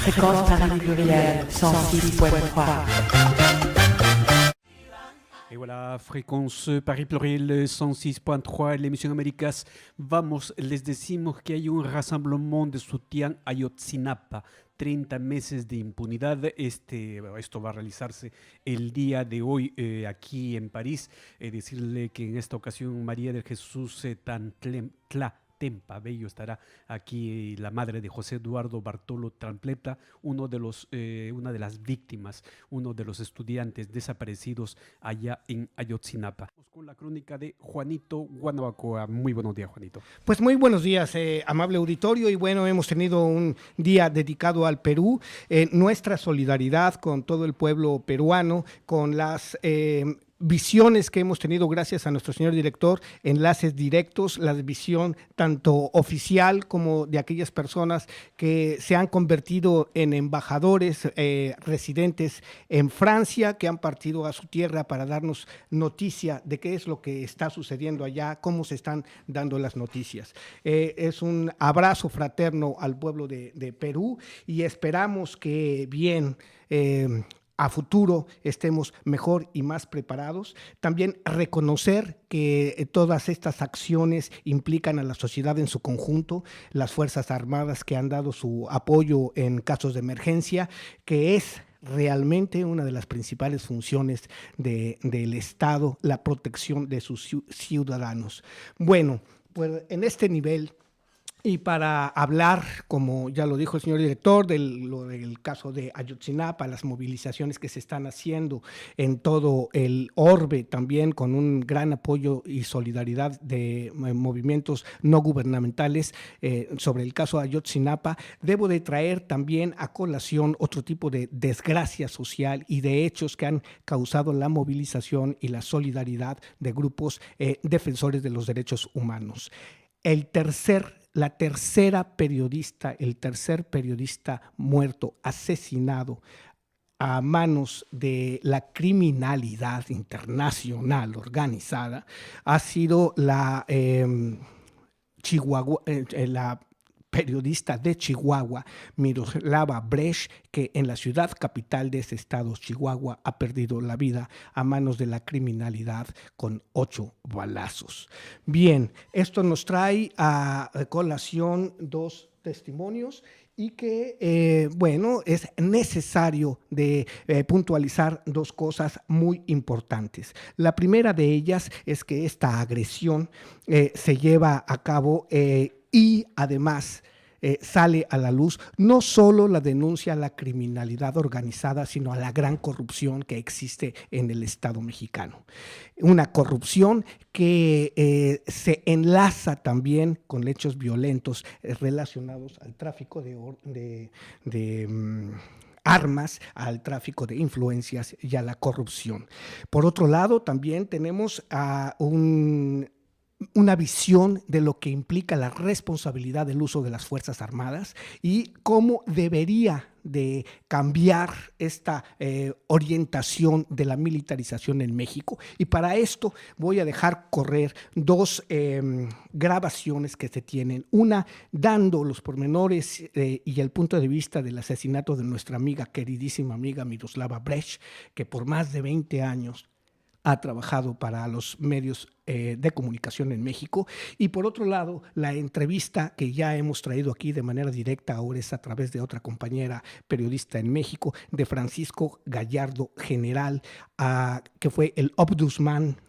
Fréquence Paris Pluriel 106.3. Et voilà, fréquence Paris Pluriel 106.3, l'émission Américas. Vamos, les decimos que hay un rassemblement de soutien a Ayotzinapa. 30 meses de impunidad. Esto va a realizarse el día de hoy aquí en París. Decirle que en esta ocasión María del Jesús Tempa Bello estará aquí, la madre de José Eduardo Bartolo Trampleta, una de las víctimas, uno de los estudiantes desaparecidos allá en Ayotzinapa. Con la crónica de Juanito Guanabacoa. Muy buenos días, Juanito. Pues muy buenos días, amable auditorio, y bueno, hemos tenido un día dedicado al Perú, nuestra solidaridad con todo el pueblo peruano, con las visiones que hemos tenido gracias a nuestro señor director, enlaces directos, la visión tanto oficial como de aquellas personas que se han convertido en embajadores residentes en Francia, que han partido a su tierra para darnos noticia de qué es lo que está sucediendo allá, cómo se están dando las noticias. Es un abrazo fraterno al pueblo de Perú y esperamos que bien a futuro estemos mejor y más preparados. También reconocer que todas estas acciones implican a la sociedad en su conjunto, las Fuerzas Armadas que han dado su apoyo en casos de emergencia, que es realmente una de las principales funciones del Estado, la protección de sus ciudadanos. Bueno, pues en este nivel, y para hablar, como ya lo dijo el señor director, del caso de Ayotzinapa, las movilizaciones que se están haciendo en todo el orbe, también con un gran apoyo y solidaridad de movimientos no gubernamentales sobre el caso de Ayotzinapa, debo de traer también a colación otro tipo de desgracia social y de hechos que han causado la movilización y la solidaridad de grupos defensores de los derechos humanos. El tercer periodista muerto, asesinado a manos de la criminalidad internacional organizada, ha sido la periodista de Chihuahua, Miroslava Brecht, que en la ciudad capital de ese estado, Chihuahua, ha perdido la vida a manos de la criminalidad con 8 balazos. Bien, esto nos trae a colación 2 testimonios y que, bueno, es necesario de puntualizar 2 cosas muy importantes. La primera de ellas es que esta agresión se lleva a cabo y además sale a la luz no solo la denuncia a la criminalidad organizada, sino a la gran corrupción que existe en el Estado mexicano. Una corrupción que se enlaza también con hechos violentos relacionados al tráfico de armas, al tráfico de influencias y a la corrupción. Por otro lado, también tenemos a una visión de lo que implica la responsabilidad del uso de las Fuerzas Armadas y cómo debería de cambiar esta orientación de la militarización en México. Y para esto voy a dejar correr 2 grabaciones que se tienen. Una dando los pormenores y el punto de vista del asesinato de nuestra queridísima amiga Miroslava Brecht, que por más de 20 años ha trabajado para los medios de comunicación en México, y por otro lado, la entrevista que ya hemos traído aquí de manera directa, ahora es a través de otra compañera periodista en México, de Francisco Gallardo, general, que fue el ombudsman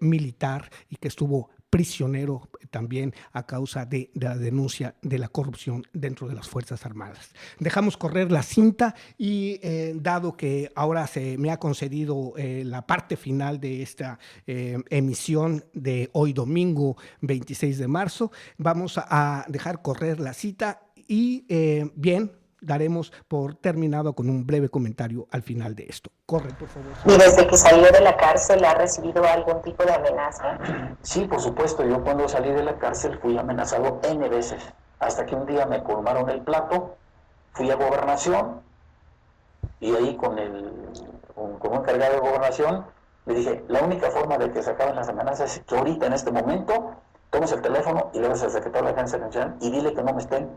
militar y que estuvo prisionero también a causa de la denuncia de la corrupción dentro de las Fuerzas Armadas. Dejamos correr la cinta y dado que ahora se me ha concedido la parte final de esta emisión de hoy domingo 26 de marzo, vamos a dejar correr la cita y bien, daremos por terminado con un breve comentario al final de esto. Corre, por favor. ¿Y desde que salió de la cárcel ha recibido algún tipo de amenaza? Sí, por supuesto. Yo cuando salí de la cárcel fui amenazado N veces. Hasta que un día me colmaron el plato, fui a Gobernación y ahí con un encargado de Gobernación le dije, la única forma de que se acaben las amenazas es que ahorita, en este momento, tomes el teléfono y le vas al secretario de la Agencia Nacional y dile que no me estén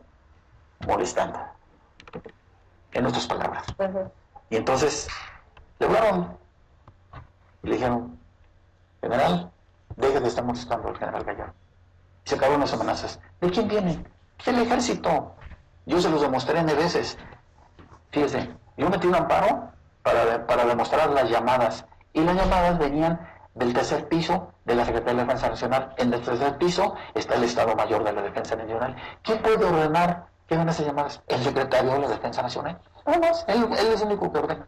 molestando. en otras palabras. Ujú. Y entonces le hablaron y le dijeron, general, deje de estar molestando al general Gallardo. Y se acabaron las amenazas. ¿De quién vienen? Del ejército. Yo se los demostré N veces. Fíjese, yo metí un amparo para demostrar las llamadas. Y las llamadas venían del tercer piso de la Secretaría de la Defensa Nacional. En el tercer piso está el Estado Mayor de la Defensa Nacional. ¿Quién puede ordenar que vengan esas llamadas? El secretario de la Defensa Nacional. Nada más, él es el único que ordena.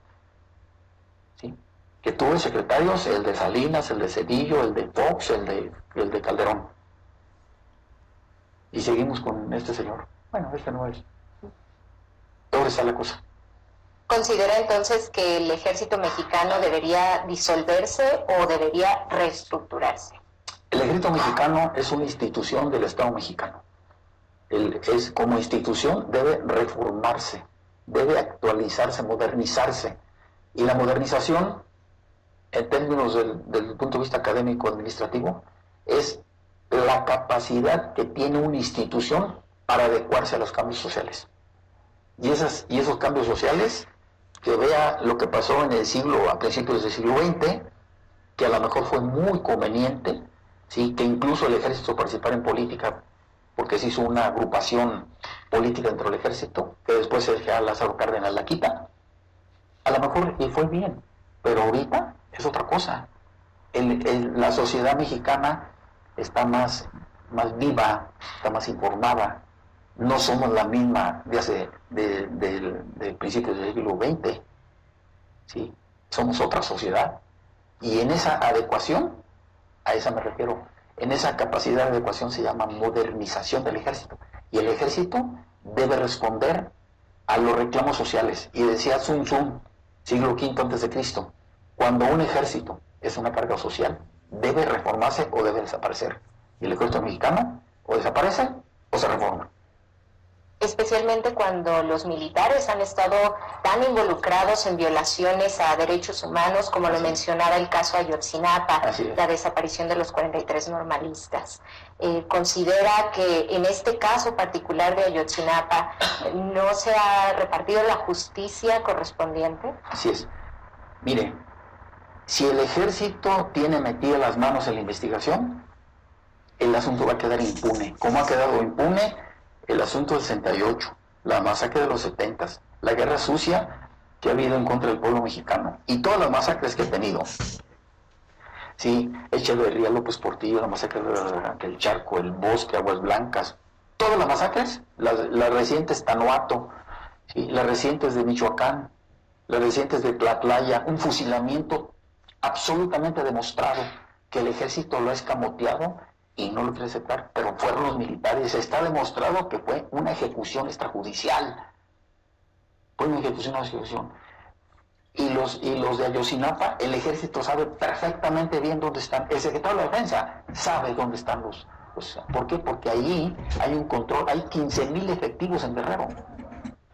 ¿Sí? Que tuve secretarios, el de Salinas, el de Cedillo, el de Fox, el de Calderón. Y seguimos con este señor. Bueno, este no es. Peor está la cosa. ¿Considera entonces que el ejército mexicano debería disolverse o debería reestructurarse? El ejército mexicano es una institución del Estado mexicano. Como institución debe reformarse, debe actualizarse, modernizarse. Y la modernización, en términos del punto de vista académico-administrativo, es la capacidad que tiene una institución para adecuarse a los cambios sociales. Y esos cambios sociales, que vea lo que pasó en el siglo, a principios del siglo XX, que a lo mejor fue muy conveniente, ¿sí? Que incluso el ejército participara en política, porque se hizo una agrupación política dentro del ejército, que después el general Lázaro Cárdenas la quita. A lo mejor y fue bien, pero ahorita es otra cosa. La sociedad mexicana está más viva, está más informada. No somos la misma de principios del siglo XX, ¿sí? Somos otra sociedad. Y en esa adecuación, a esa me refiero, en esa capacidad de adecuación se llama modernización del ejército. Y el ejército debe responder a los reclamos sociales. Y decía Sun Tzu, siglo V a.C., cuando un ejército es una carga social, debe reformarse o debe desaparecer. Y el ejército mexicano o desaparece o se reforma. Especialmente cuando los militares han estado tan involucrados en violaciones a derechos humanos, como lo mencionaba el caso Ayotzinapa, la desaparición de los 43 normalistas. ¿Considera que en este caso particular de Ayotzinapa no se ha repartido la justicia correspondiente? Así es. Mire, si el ejército tiene metidas las manos en la investigación, el asunto va a quedar impune. ¿Cómo ha quedado impune? El asunto del 68, la masacre de los 70, la guerra sucia que ha habido en contra del pueblo mexicano y todas las masacres que ha tenido. Sí, Echeverría, López Portillo, la masacre del Charco, el Bosque, Aguas Blancas, todas las masacres, las recientes Tanuato, ¿sí? Las recientes de Michoacán, las recientes de Tlatlaya, un fusilamiento absolutamente demostrado que el ejército lo ha escamoteado y no lo quiere aceptar, pero fueron los militares. Está demostrado que fue una ejecución extrajudicial. Fue una ejecución. Y los de Ayotzinapa, el ejército sabe perfectamente bien dónde están. El secretario de la Defensa sabe dónde están los... ¿Por qué? Porque allí hay un control, hay 15,000 efectivos en Guerrero.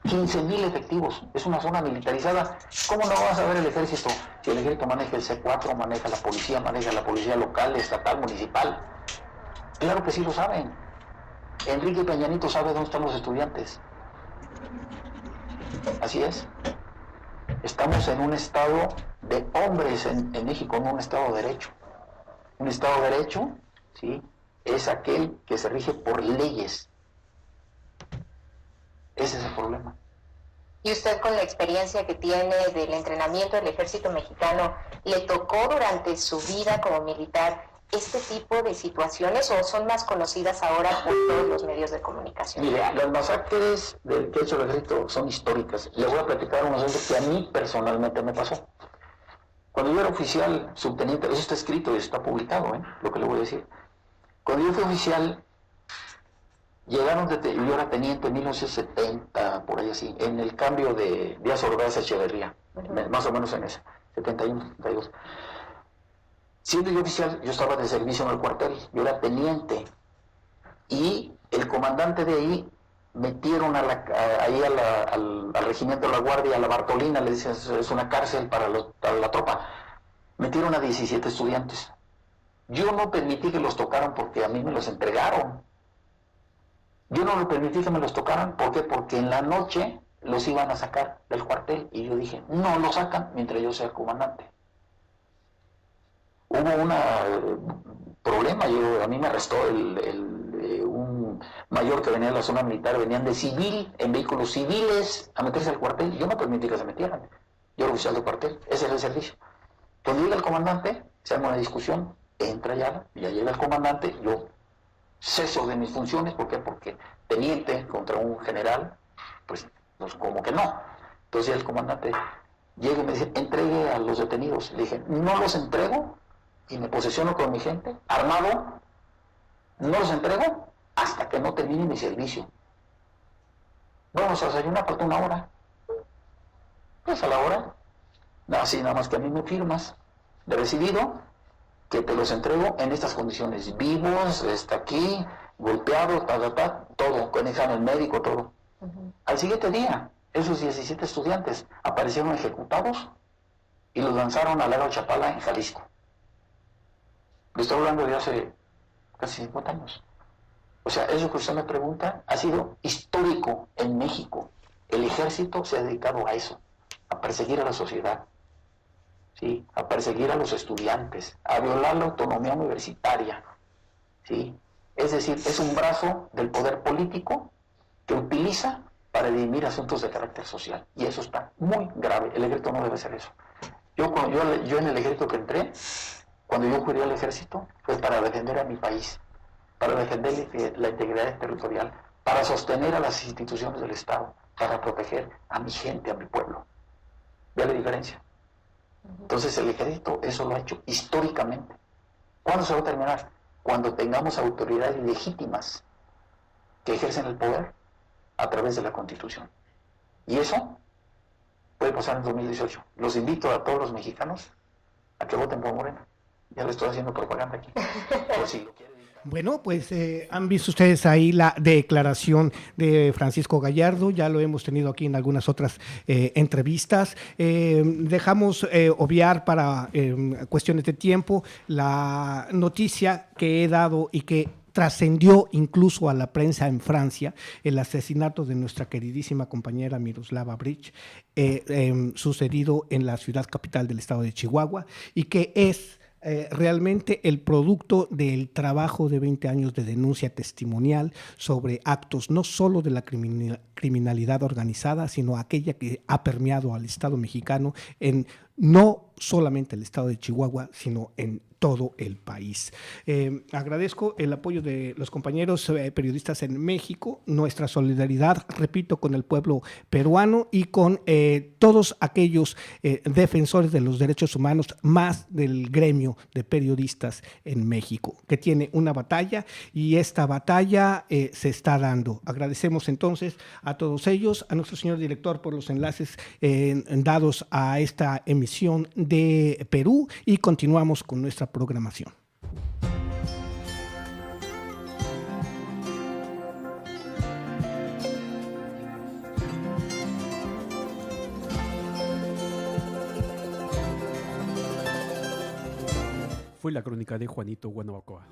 15,000 efectivos. Es una zona militarizada. ¿Cómo no vas a ver el ejército? Si el ejército maneja el C4, maneja la policía local, estatal, municipal. Claro que sí lo saben. Enrique Peña Nieto sabe dónde están los estudiantes. Así es. Estamos en un estado de hombres en México, no un estado de derecho. Un estado de derecho, ¿sí?, es aquel que se rige por leyes. Ese es el problema. Y usted, con la experiencia que tiene del entrenamiento del ejército mexicano, ¿le tocó durante su vida como militar este tipo de situaciones o son más conocidas ahora por todos los medios de comunicación? Mire, las masacres que ha hecho el ejército son históricas. Le voy a platicar unos hechos que a mí personalmente me pasó. Cuando yo era oficial subteniente, eso está escrito y está publicado, lo que le voy a decir. Cuando yo fui oficial, llegaron yo era teniente en 1970, por ahí así, en el cambio de Díaz Ordaz a Echeverría, más o menos en ese, 71, 72. Siendo yo oficial, yo estaba de servicio en el cuartel, yo era teniente, y el comandante de ahí metieron al regimiento de la Guardia, a la Bartolina, le decían, es una cárcel para la tropa, metieron a 17 estudiantes. Yo no permití que los tocaran porque a mí me los entregaron. Yo no lo permití que me los tocaran, ¿por qué? Porque en la noche los iban a sacar del cuartel. Y yo dije, no lo sacan mientras yo sea comandante. Hubo un problema, a mí me arrestó un mayor que venía de la zona militar, venían de civil, en vehículos civiles, a meterse al cuartel. Yo no permití que se metieran. Yo era oficial de cuartel, ese era el servicio. Cuando llega el comandante, se arma una discusión, entra ya llega el comandante, yo ceso de mis funciones. ¿Por qué? Porque teniente contra un general, pues como que no. Entonces ya el comandante llega y me dice, entregue a los detenidos. Le dije, no los entrego y me posesiono con mi gente, armado, no los entrego hasta que no termine mi servicio. Vamos a desayunar, falta una hora. Pues a la hora, así nada más que a mí me firmas de recibido, que te los entrego en estas condiciones, vivos, está aquí, golpeados, todo, con examen médico, todo. Al siguiente día, esos 17 estudiantes aparecieron ejecutados y los lanzaron al lago Chapala en Jalisco. Le estoy hablando de hace casi 50 años. O sea, eso que usted me pregunta ha sido histórico en México. El ejército se ha dedicado a eso, a perseguir a la sociedad, ¿sí? A perseguir a los estudiantes, a violar la autonomía universitaria, ¿sí? Es decir, es un brazo del poder político que utiliza para dirimir asuntos de carácter social. Y eso está muy grave. El ejército no debe hacer eso. Yo en el ejército que entré, cuando yo acudí al ejército, fue para defender a mi país, para defender la integridad territorial, para sostener a las instituciones del Estado, para proteger a mi gente, a mi pueblo. ¿Ve la diferencia? Entonces el ejército eso lo ha hecho históricamente. ¿Cuándo se va a terminar? Cuando tengamos autoridades legítimas que ejercen el poder a través de la Constitución. Y eso puede pasar en 2018. Los invito a todos los mexicanos a que voten por Morena. Ya le estoy haciendo propaganda aquí. Por si lo quieren. Bueno, pues han visto ustedes ahí la declaración de Francisco Gallardo, ya lo hemos tenido aquí en algunas otras entrevistas. Dejamos obviar para cuestiones de tiempo la noticia que he dado y que trascendió incluso a la prensa en Francia, el asesinato de nuestra queridísima compañera Miroslava Bridge, sucedido en la ciudad capital del estado de Chihuahua, y que es realmente el producto del trabajo de 20 años de denuncia testimonial sobre actos no solo de la criminalidad organizada, sino aquella que ha permeado al Estado mexicano en no solamente el estado de Chihuahua, sino en todo el país. Agradezco el apoyo de los compañeros periodistas en México, nuestra solidaridad, repito, con el pueblo peruano y con todos aquellos defensores de los derechos humanos, más del gremio de periodistas en México, que tiene una batalla y esta batalla se está dando. Agradecemos entonces a todos ellos, a nuestro señor director por los enlaces dados a esta emisión de Perú y continuamos con nuestra programación. Fue la crónica de Juanito Guanabacoa.